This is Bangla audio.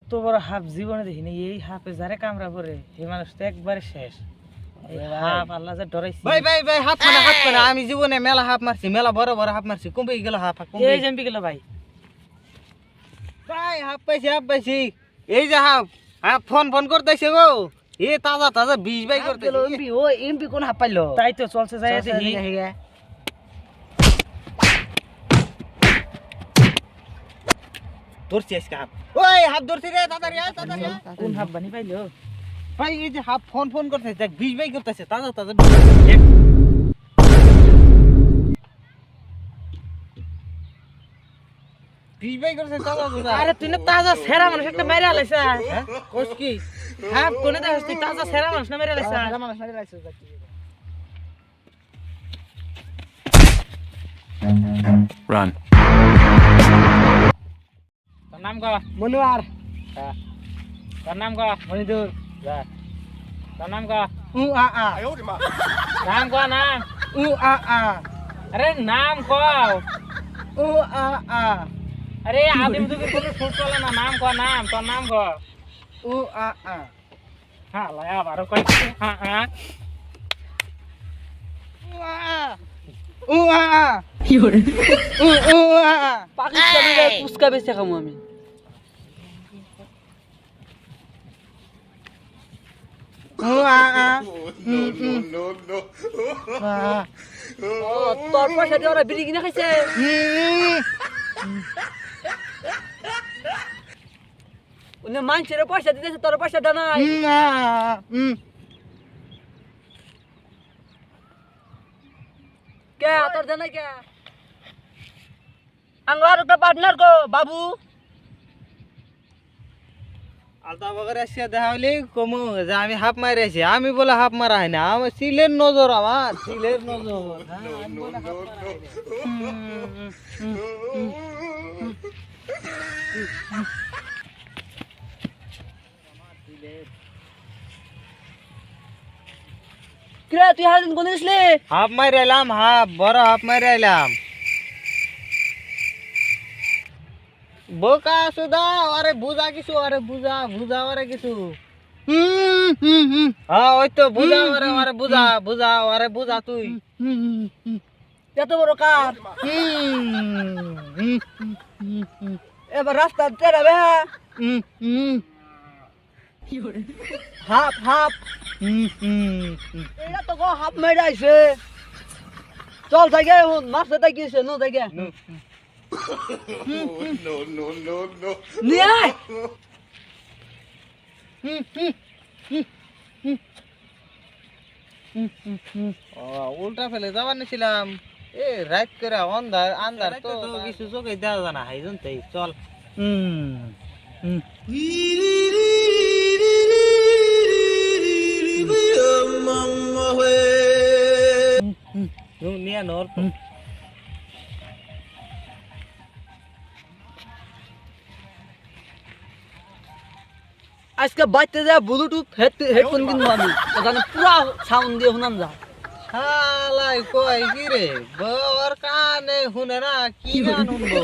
তো বড় হাফ জীবনে দেখিনি, এই হাফে যারে কামড়া পড়ে এই মানুষ তো একবারে শেষ। এই হাফ আল্লাহ যা ডরাইছে। ভাই ভাই ভাই হাফ না আমি জীবনে মেলা হাফ মারছি, মেলা বড় বড় হাফ মারছি, কমবে গেল হাফ কমবে। এই জম্পি গেল ভাই। ভাই হাফ পাইছি এই যে হাফ হাফ ফোন ফোন করতেছে গো, এ তাজা তাজা 20 ভাই করতেছে। এমপি ও এমপি কোন হাফ পাইলো? তাই তো চলছে যাই দেখি। ধরছি আজকে হাফ, ওই হাফ ধরছি রে, তাড়াতাড়ি আয় তাড়াতাড়ি আয়। কোন হাফ বানি পাইলো? ভাই এই যে হাফ ফোন ফোন করতেছে, দেখ 20 ভাই করতেছে, তাজা তাজা 20 ভাই করতেছে তাজা তাজা। আরে তুই না তাজা সেরা মানুষ একটা মেরে আলাইছা। হ্যাঁ কোস কি হাফ কোনে দেখাস তুই তাজা সেরা মানুষ না মেরে আলাইছা। Run. তোর নাম কো? মনোয়ার। তোর নাম কো? মনিদুর। যা। তোর নাম কো? আ নাম কো নাম? আ আরে নাম কো? আ আরে আদিম দুকে কোনো ফুট চলে না, নাম কো নাম, তোর নাম কো? আ হ্যাঁ লায়া বারো কই। হ্যাঁ হ্যাঁ পাকিস্তানিরা পুচকা বেচে খামু আমি। তোর পয়সা দিয়ে ওরা বিড়ি কিনে খাইছে। উনি মানুষের পয়সা দিতেছে, তোর পয়সা দেয় নাই। কে তোর দেয় নাই কে? আঙ্গার একটা পার্টনার গো বাবু। আলতা বগরে আসিয়া দেখা হইলে কমু যে আমি হাফ মারি আছি, আমি বলে হাফ মারা হয় না, আমার সিলের নজর, আমার সিলের নজর। আমি বলে হাফ মারা হয় না। কিরে তুই হারিন কোন দিসলি? হাফ মারি আইলাম, হাফ বড় হাফ মারি আইলাম। বোকা সুদা, আরে বুঝা কিছু, আরে বুঝা বুঝা আরে কিছু। হ্যাঁ ওই তো বুঝা, আরে বুঝা বুঝা, আরে বুঝা তুই। এত বড় কার? এবার রাস্তা তেরাবে। হাফ হাফ এটা তো গো হাফ মেরে আইছে। চল থাকে মারছে তাই গেছে নো থাকে নিয়ে আয়। উল্টা ফেলে যাবার নিছিলাম, এ রাত করে অন্ধার আন্ধার তো কিছু চোখে দেওয়া জানা হাই জনতেই চল। নিয়ে নর আজকে বাইতে যা ব্লুটুথ হেডফোন কিনবো আমি, ওখানে পুরা সাউন্ড দিয়ে শুনান যা। শালাই কয় কি রে, বর কানে শুনে না কি গান শুনবো।